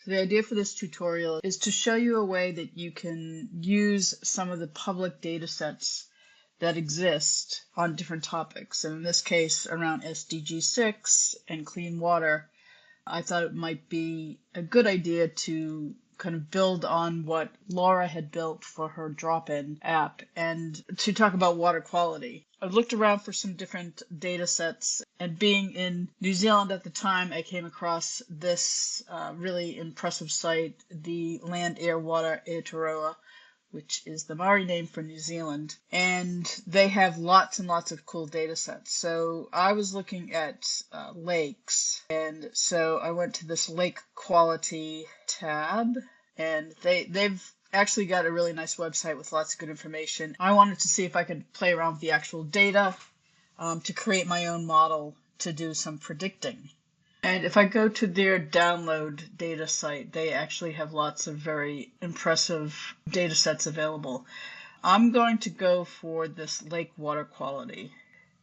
So the idea for this tutorial is to show you a way that you can use some of the public data sets that exist on different topics. And in this case, around SDG 6 and clean water, I thought it might be a good idea to kind of build on what Laura had built for her drop-in app and to talk about water quality. I looked around for some different data sets, and being in New Zealand at the time, I came across this really impressive site, the Land, Air, Water 𝗬𝗁𝗺𝗀, which is the Maori name for New Zealand, and they have lots and lots of cool data sets. So I was looking at lakes, and so I went to this lake quality tab, and they've actually got a really nice website with lots of good information. I wanted to see if I could play around with the actual data to create my own model to do some predicting. And if I go to their download data site, they actually have lots of very impressive data sets available. I'm going to go for this lake water quality.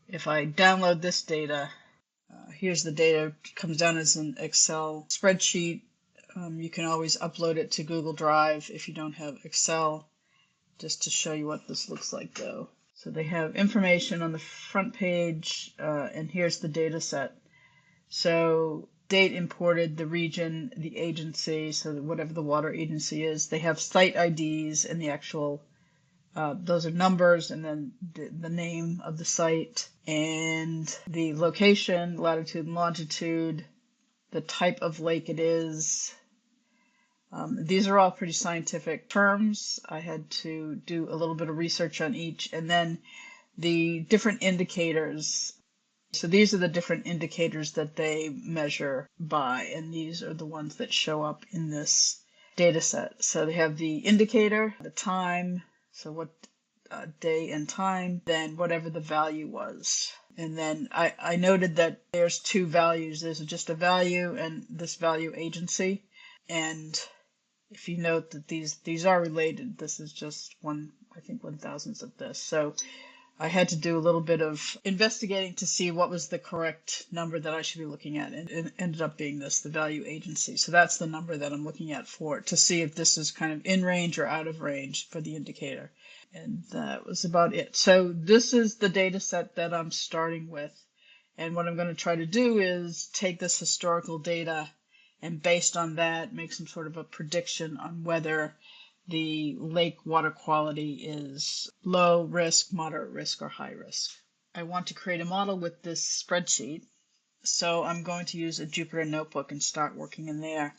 If I download this data, here's the data. It comes down as an Excel spreadsheet. You can always upload it to Google Drive if you don't have Excel, just to show you what this looks like though. So they have information on the front page, and here's the data set. So date imported, the region, the agency, so whatever the water agency is. They have site IDs and the actual, those are numbers, and then the name of the site and the location, latitude and longitude, the type of lake it is. These are all pretty scientific terms. I had to do a little bit of research on each, and then the different indicators. So these are the different indicators that they measure by, and these are the ones that show up in this data set. So they have the indicator, the time, so what day and time, then whatever the value was. And then I noted that there's two values. There's just a value and this value agency. And if you note that these are related, this is just one, I think 1,000th of this. So I had to do a little bit of investigating to see what was the correct number that I should be looking at, and it ended up being this, the value agency. So that's the number that I'm looking at for, to see if this is kind of in range or out of range for the indicator. And that was about it. So this is the data set that I'm starting with. And what I'm going to try to do is take this historical data and based on that, make some sort of a prediction on whether the lake water quality is low risk, moderate risk, or high risk. I want to create a model with this spreadsheet, so I'm going to use a Jupyter Notebook and start working in there.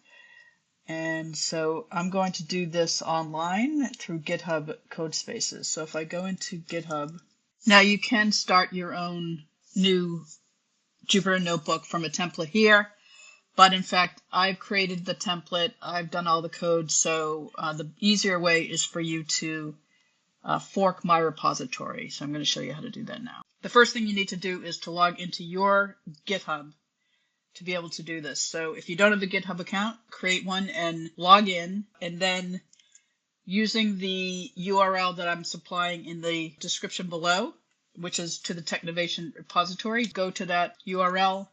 And so I'm going to do this online through GitHub Codespaces. So if I go into GitHub, now you can start your own new Jupyter Notebook from a template here. But in fact, I've created the template, I've done all the code, so the easier way is for you to fork my repository. So I'm going to show you how to do that now. The first thing you need to do is to log into your GitHub to be able to do this. So if you don't have a GitHub account, create one and log in, and then using the URL that I'm supplying in the description below, which is to the Technovation repository, go to that URL.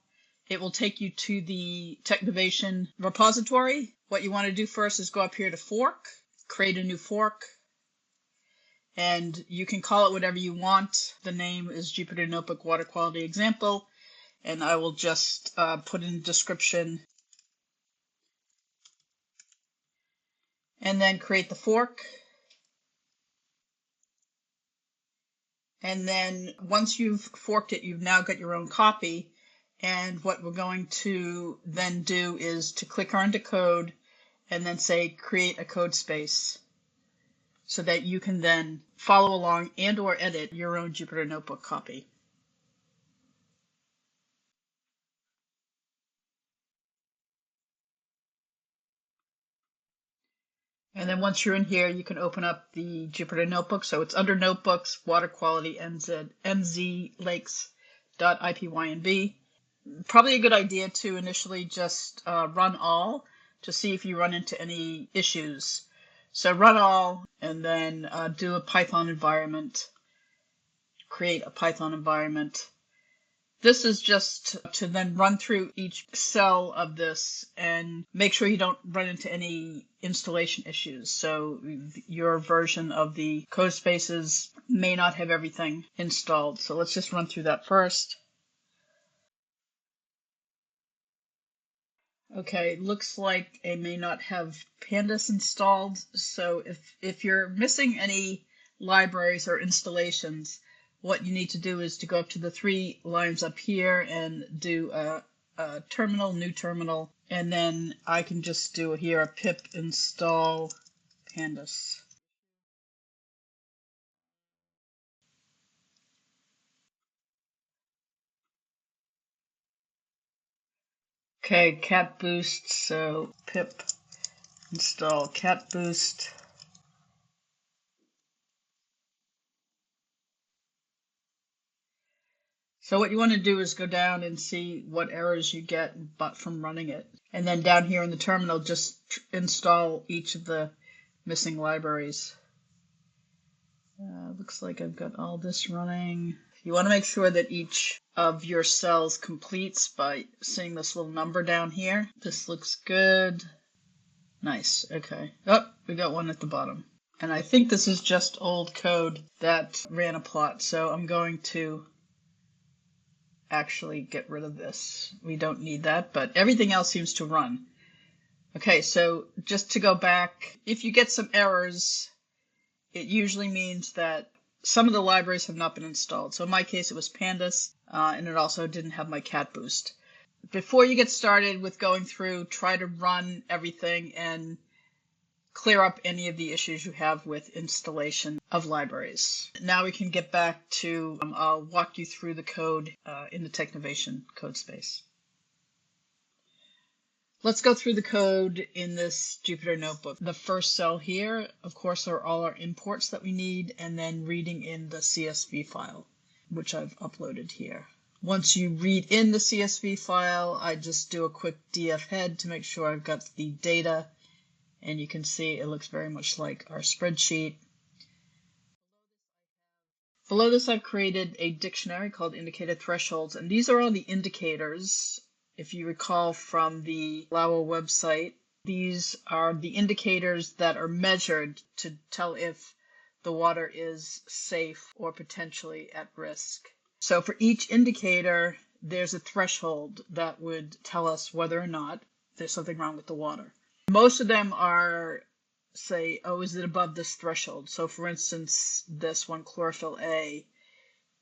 It will take you to the Technovation repository. What you want to do first is go up here to fork, create a new fork, and you can call it whatever you want. The name is Jupyter Notebook Water Quality Example, and I will just put in the description and then create the fork. And then once you've forked it, you've now got your own copy. And what we're going to then do is to click onto code and then say create a code space so that you can then follow along and or edit your own Jupyter Notebook copy. And then once you're in here, you can open up the Jupyter Notebook. So it's under Notebooks, Water Quality, 𝗬𝗁𝗺𝗀. Probably a good idea to initially just run all to see if you run into any issues. So run all and then do a Python environment, create a Python environment, This is just to then run through each cell of this and make sure you don't run into any installation issues. So your version of the Codespaces may not have everything installed. So let's just run through that first. Okay, looks like it may not have pandas installed. So if you're missing any libraries or installations, what you need to do is to go up to the 3 lines up here and do a terminal, new terminal, and then I can just do here a pip install pandas. Okay, cat boost, so pip install cat boost. So what you want to do is go down and see what errors you get but from running it. And then down here in the terminal, just install each of the missing libraries. Looks like I've got all this running. You want to make sure that each of your cells completes by seeing this little number down here. This looks good. Nice, okay. Oh, we got one at the bottom. And I think this is just old code that ran a plot, so I'm going to actually get rid of this. We don't need that, but everything else seems to run. Okay, so just to go back, if you get some errors, it usually means that some of the libraries have not been installed. So in my case, it was pandas, and it also didn't have my cat boost. Before you get started with going through, try to run everything and clear up any of the issues you have with installation of libraries. Now we can get back to, I'll walk you through the code in the Technovation Codespace. Let's go through the code in this Jupyter Notebook. The first cell here, of course, are all our imports that we need, and then reading in the CSV file, which I've uploaded here. Once you read in the CSV file, I just do a quick df head to make sure I've got the data. And you can see it looks very much like our spreadsheet. Below this, I've created a dictionary called indicator thresholds, and these are all the indicators. If you recall from the 𝗬𝗺 website, these are the indicators that are measured to tell if the water is safe or potentially at risk. So for each indicator, there's a threshold that would tell us whether or not there's something wrong with the water. Most of them are, say, oh, is it above this threshold? So for instance, this one, chlorophyll A,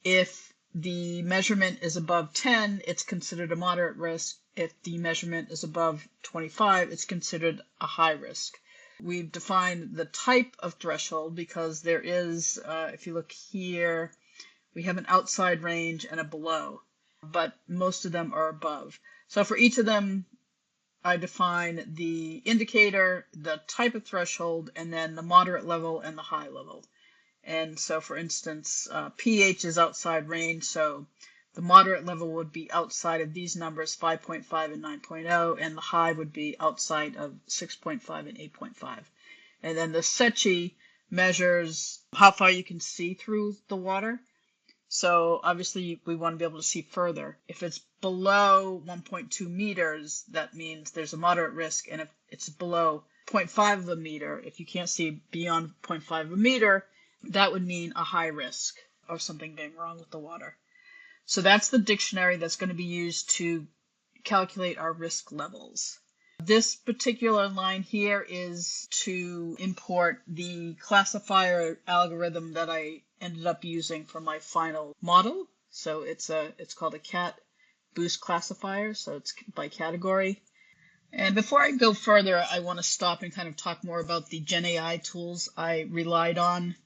if the measurement is above 10, it's considered a moderate risk. If the measurement is above 25, it's considered a high risk. We've defined the type of threshold because there is, if you look here, we have an outside range and a below, but most of them are above. So for each of them, I define the indicator, the type of threshold, and then the moderate level and the high level. And so, for instance, pH is outside range, so the moderate level would be outside of these numbers, 5.5 and 9.0, and the high would be outside of 6.5 and 8.5. And then the 𝗬𝗺 measures how far you can see through the water. So obviously we want to be able to see further. If it's below 1.2 meters, that means there's a moderate risk. And if it's below 0.5 of a meter, if you can't see beyond 0.5 of a meter, that would mean a high risk of something being wrong with the water. So that's the dictionary that's going to be used to calculate our risk levels. This particular line here is to import the classifier algorithm that I ended up using for my final model. So it's called a cat boost classifier, so it's by category. And before I go further, I want to stop and kind of talk more about the GenAI tools I relied on.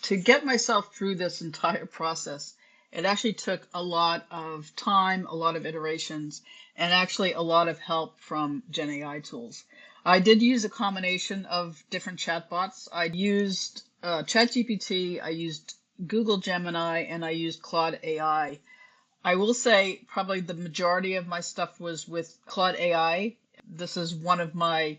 To get myself through this entire process, it actually took a lot of time, a lot of iterations, and actually a lot of help from GenAI tools. I did use a combination of different chatbots. I used ChatGPT, I used Google Gemini, and I used Claude AI. I will say probably the majority of my stuff was with Claude AI. This is one of my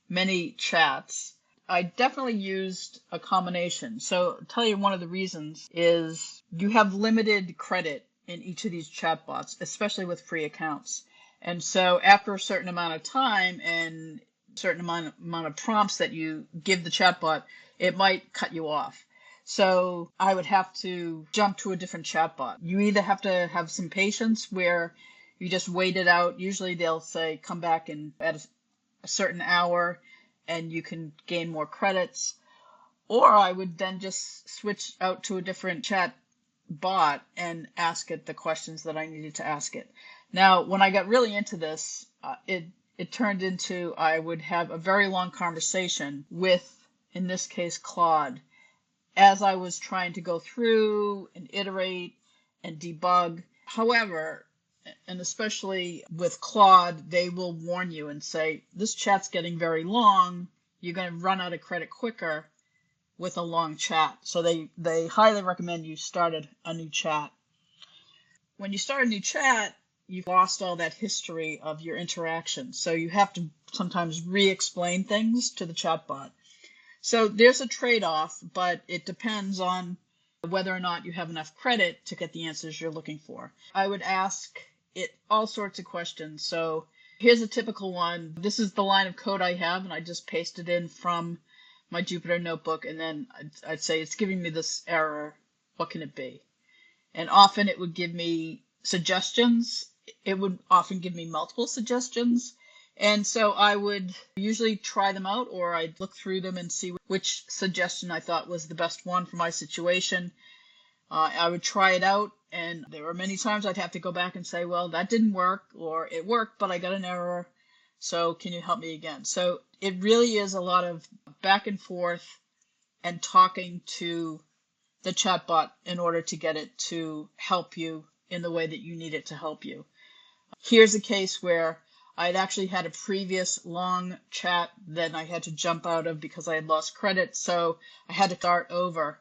many chats. I definitely used a combination. So I'll tell you one of the reasons is you have limited credit in each of these chatbots, especially with free accounts. And so after a certain amount of time and a certain amount of prompts that you give the chatbot, it might cut you off. So I would have to jump to a different chatbot. You either have to have some patience where you just wait it out. Usually they'll say, come back at a certain hour and you can gain more credits. Or I would then just switch out to a different chat bot and ask it the questions that I needed to ask it. Now, when I got really into this, it turned into I would have a very long conversation with, in this case, Claude, as I was trying to go through and iterate and debug. However, and especially with Claude, they will warn you and say, this chat's getting very long. You're going to run out of credit quicker with a long chat. So they highly recommend you start a new chat. When you start a new chat, you've lost all that history of your interaction. So you have to sometimes re-explain things to the chatbot. So there's a trade-off, but it depends on whether or not you have enough credit to get the answers you're looking for. I would ask it all sorts of questions. So here's a typical one. This is the line of code I have, and I just pasted in from my Jupyter Notebook, and then I'd say it's giving me this error. What can it be? And often it would give me suggestions. It would often give me multiple suggestions. And so I would usually try them out, or I'd look through them and see which suggestion I thought was the best one for my situation. I would try it out, and there were many times I'd have to go back and say, well, that didn't work, or it worked, but I got an error. So can you help me again? So it really is a lot of back and forth and talking to the chatbot in order to get it to help you in the way that you need it to help you. Here's a case where I'd actually had a previous long chat that I had to jump out of because I had lost credit. So I had to start over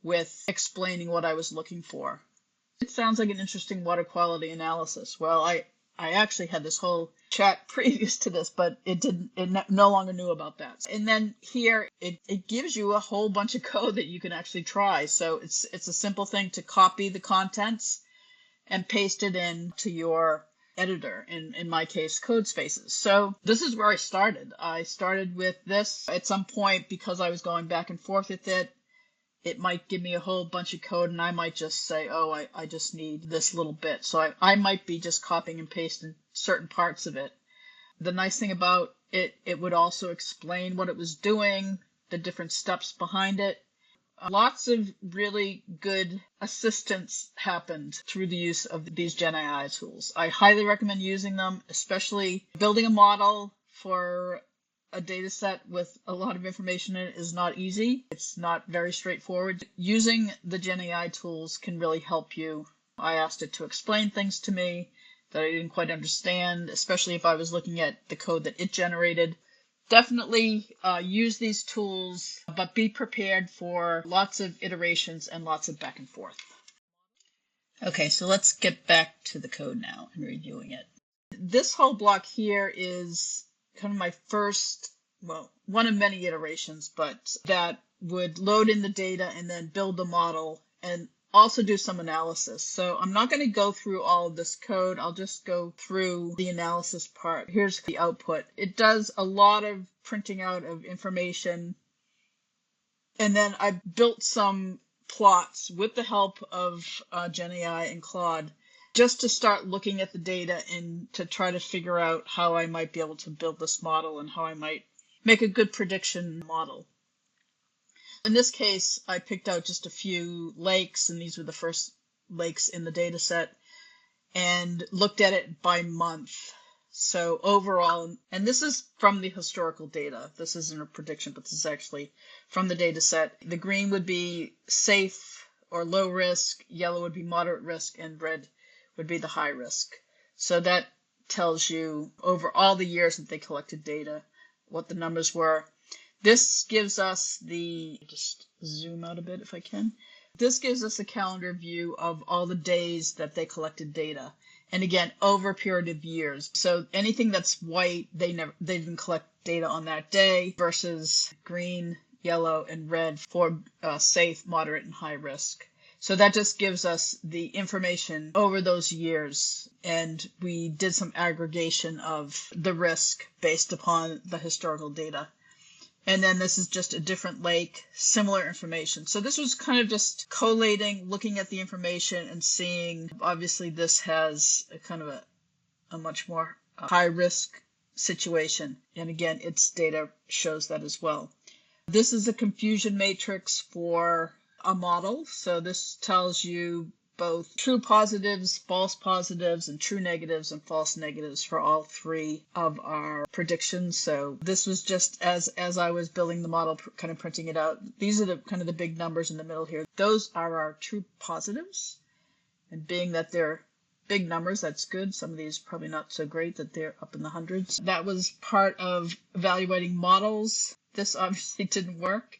with explaining what I was looking for. It sounds like an interesting water quality analysis. Well, I actually had this whole chat previous to this, but it no longer knew about that. And then here, it gives you a whole bunch of code that you can actually try. So it's a simple thing to copy the contents and paste it into your editor, in my case, Codespaces. So this is where I started. I started with this. At some point, because I was going back and forth with it, it might give me a whole bunch of code, and I might just say, oh, I just need this little bit. So I might be just copying and pasting certain parts of it. The nice thing about it, it would also explain what it was doing, the different steps behind it. Lots of really good assistance happened through the use of these GenAI tools. I highly recommend using them, especially building a model for a data set with a lot of information in it is not easy. It's not very straightforward. Using the GenAI tools can really help you. I asked it to explain things to me that I didn't quite understand, especially if I was looking at the code that it generated. Definitely use these tools, but be prepared for lots of iterations and lots of back and forth. Okay, so let's get back to the code now and reviewing it. This whole block here is kind of my first, well, one of many iterations, but that would load in the data and then build the model and also do some analysis. So I'm not going to go through all of this code. I'll just go through the analysis part. Here's the output. It does a lot of printing out of information. And then I built some plots with the help of GenAI and Claude just to start looking at the data and to try to figure out how I might be able to build this model and how I might make a good prediction model. In this case, I picked out just a few lakes, and these were the first lakes in the data set, and looked at it by month. So overall, and this is from the historical data. This isn't a prediction, but this is actually from the data set. The green would be safe or low risk, yellow would be moderate risk, and red would be the high risk. So that tells you over all the years that they collected data, what the numbers were. This gives us just zoom out a bit if I can. This gives us a calendar view of all the days that they collected data. And again, over a period of years. So anything that's white, they didn't collect data on that day, versus green, yellow, and red for safe, moderate, and high risk. So that just gives us the information over those years, and we did some aggregation of the risk based upon the historical data. And then this is just a different lake, similar information. So this was kind of just collating, looking at the information and seeing, obviously this has a kind of a much more high risk situation. And again, its data shows that as well. This is a confusion matrix for a model. So this tells you both true positives, false positives, and true negatives and false negatives for all three of our predictions. So this was just as I was building the model, kind of printing it out. These are the kind of the big numbers in the middle here. Those are our true positives. And being that they're big numbers, that's good. Some of these probably not so great that they're up in the hundreds. That was part of evaluating models. This obviously didn't work.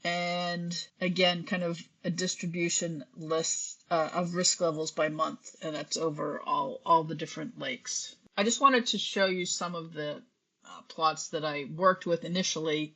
And again, kind of a distribution list of risk levels by month, and that's over all the different lakes. I just wanted to show you some of the plots that I worked with initially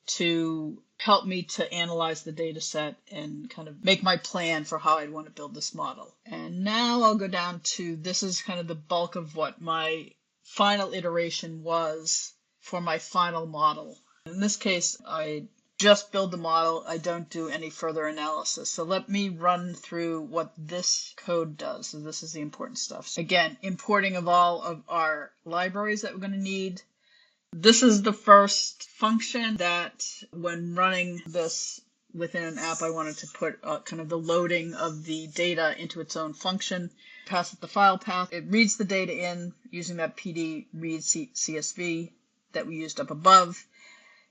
to help me to analyze the data set and kind of make my plan for how I'd want to build this model. And now I'll go down to, this is kind of the bulk of what my final iteration was for my final model. In this case, I just build the model. I don't do any further analysis. So let me run through what this code does. So this is the important stuff. So again, importing of all of our libraries that we're going to need. This is the first function that when running this within an app, I wanted to put kind of the loading of the data into its own function. Pass it the file path. It reads the data in using that PD read CSV that we used up above.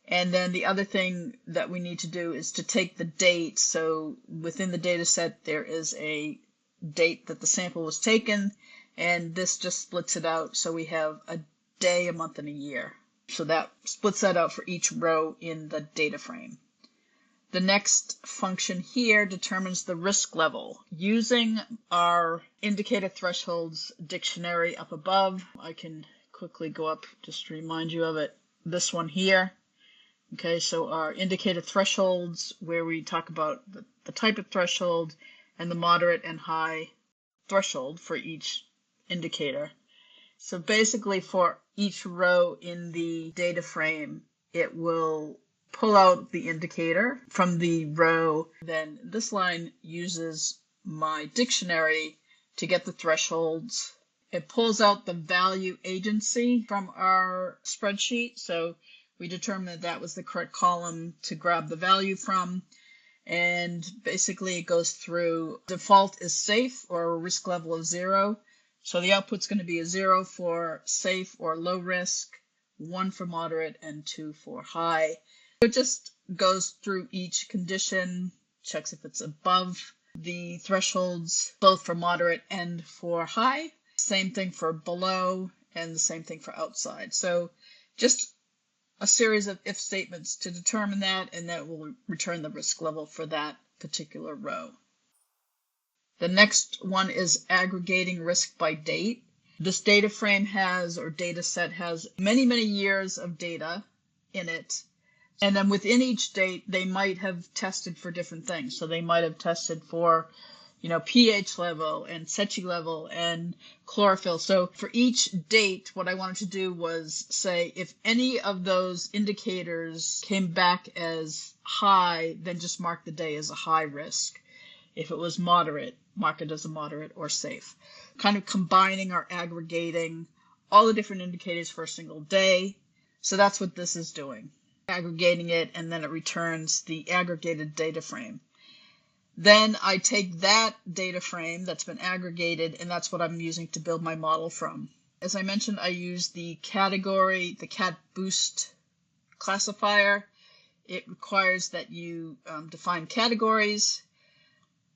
And then the other thing that we need to do is to take the date. So within the data set, there is a date that the sample was taken, and this just splits it out. So we have a day, a month, and a year. So that splits that out for each row in the data frame. The next function here determines the risk level. Using our indicator thresholds dictionary up above, I can quickly go up just to remind you of it. This one here. Okay, so our indicator thresholds, where we talk about the type of threshold and the moderate and high threshold for each indicator. So basically for each row in the data frame, it will pull out the indicator from the row. Then this line uses my dictionary to get the thresholds. It pulls out the value agency from our spreadsheet. So we determined that that was the correct column to grab the value from. And basically it goes through, default is safe or a risk level of 0. So the output's going to be a 0 for safe or low risk, 1 for moderate, and 2 for high. It just goes through each condition, checks if it's above the thresholds, both for moderate and for high. Same thing for below, and the same thing for outside. So just a series of if statements to determine that, and that will return the risk level for that particular row. The next one is aggregating risk by date. This data frame has, or data set has, many, many years of data in it. And then within each date, they might have tested for different things. So they might have tested for, pH level and 𝗬𝗁 level and chlorophyll. So for each date, what I wanted to do was say if any of those indicators came back as high, then just mark the day as a high risk. If it was moderate, mark it as a moderate or safe. Kind of combining or aggregating all the different indicators for a single day. So that's what this is doing. Aggregating it, and then it returns the aggregated data frame. Then I take that data frame that's been aggregated, and that's what I'm using to build my model from. As I mentioned, I use the category, the cat boost classifier. It requires that you define categories.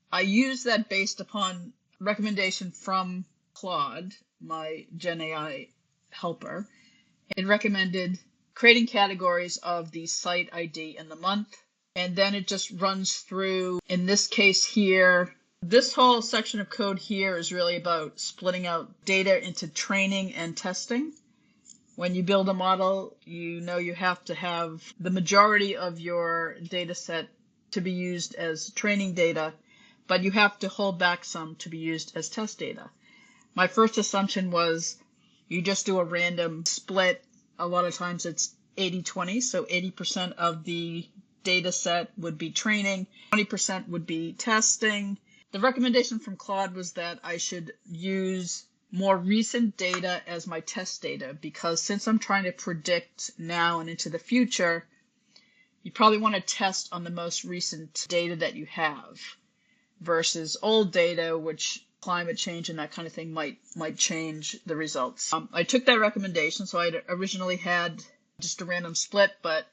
I use that based upon recommendation from Claude, my Gen AI helper. It recommended creating categories of the site ID and the month. And then it just runs through, in this case here, this whole section of code here is really about splitting out data into training and testing. When you build a model, you have to have the majority of your data set to be used as training data, but you have to hold back some to be used as test data. My first assumption was you just do a random split. A lot of times it's 80-20, so 80% of the data set would be training, 20% would be testing. The recommendation from Claude was that I should use more recent data as my test data, because since I'm trying to predict now and into the future, you probably want to test on the most recent data that you have versus old data, which climate change and that kind of thing might change the results. I took that recommendation, so I originally had just a random split, but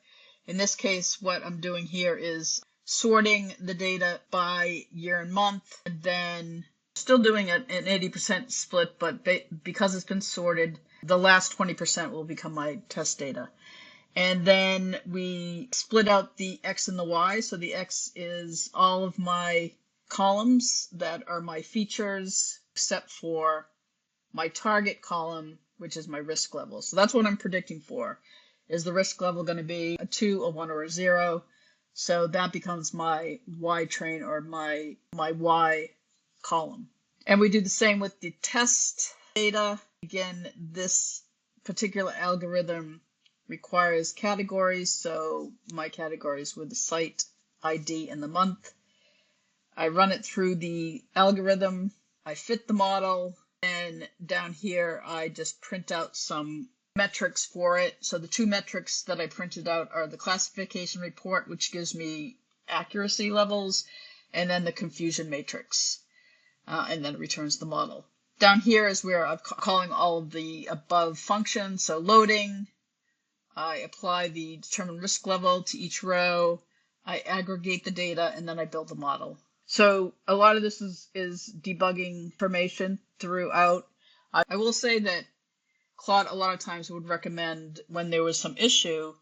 in this case, what I'm doing here is sorting the data by year and month, and then still doing an 80% split, but because it's been sorted, the last 20% will become my test data. And then we split out the X and the Y. So the X is all of my columns that are my features, except for my target column, which is my risk level. So that's what I'm predicting for. Is the risk level going to be a 2, a 1, or a 0? So that becomes my Y train, or my Y column. And we do the same with the test data. Again, this particular algorithm requires categories, so my categories were the site ID and the month. I run it through the algorithm, I fit the model, and down here I just print out some metrics for it. So the two metrics that I printed out are the classification report, which gives me accuracy levels, and then the confusion matrix, and then it returns the model. Down here is where I'm calling all of the above functions. So loading, I apply the determined risk level to each row, I aggregate the data, and then I build the model. So a lot of this is debugging information throughout. I will say that Claude a lot of times would recommend, when there was some issue,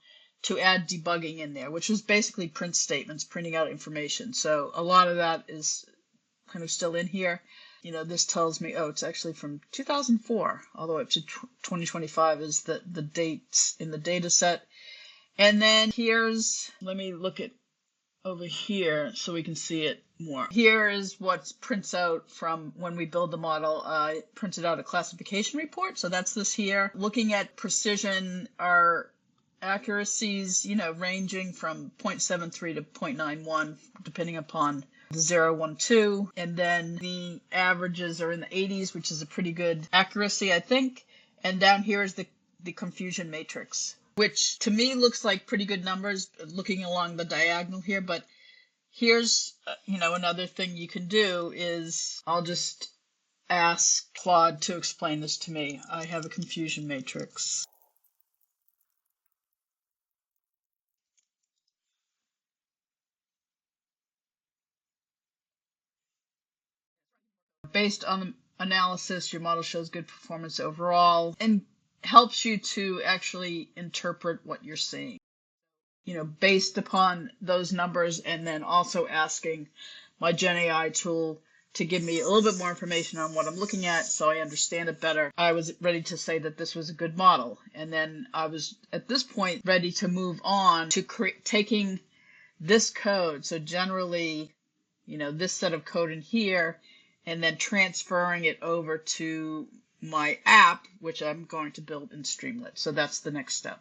to add debugging in there, which was basically print statements, printing out information. So a lot of that is kind of still in here. You know, this tells me, oh, it's actually from 2004 all the way up to 2025 is the dates in the data set. And then here's, let me look at over here so we can see it more. Here is what prints out from when we build the model. I printed out a classification report, so that's this here. Looking at precision, our accuracies, you know, ranging from 0.73 to 0.91, depending upon the 0, 1, 2, and then the averages are in the 80s, which is a pretty good accuracy, I think. And down here is the confusion matrix, which to me looks like pretty good numbers looking along the diagonal here. But here's, you know, another thing you can do is I'll just ask Claude to explain this to me. I have a confusion matrix. Based on the analysis, your model shows good performance overall and helps you to actually interpret what you're seeing. You know, based upon those numbers, and then also asking my GenAI tool to give me a little bit more information on what I'm looking at so I understand it better. I was ready to say that this was a good model. And then I was, at this point, ready to move on to taking this code, so generally, you know, this set of code in here, and then transferring it over to my app, which I'm going to build in Streamlit. So that's the next step.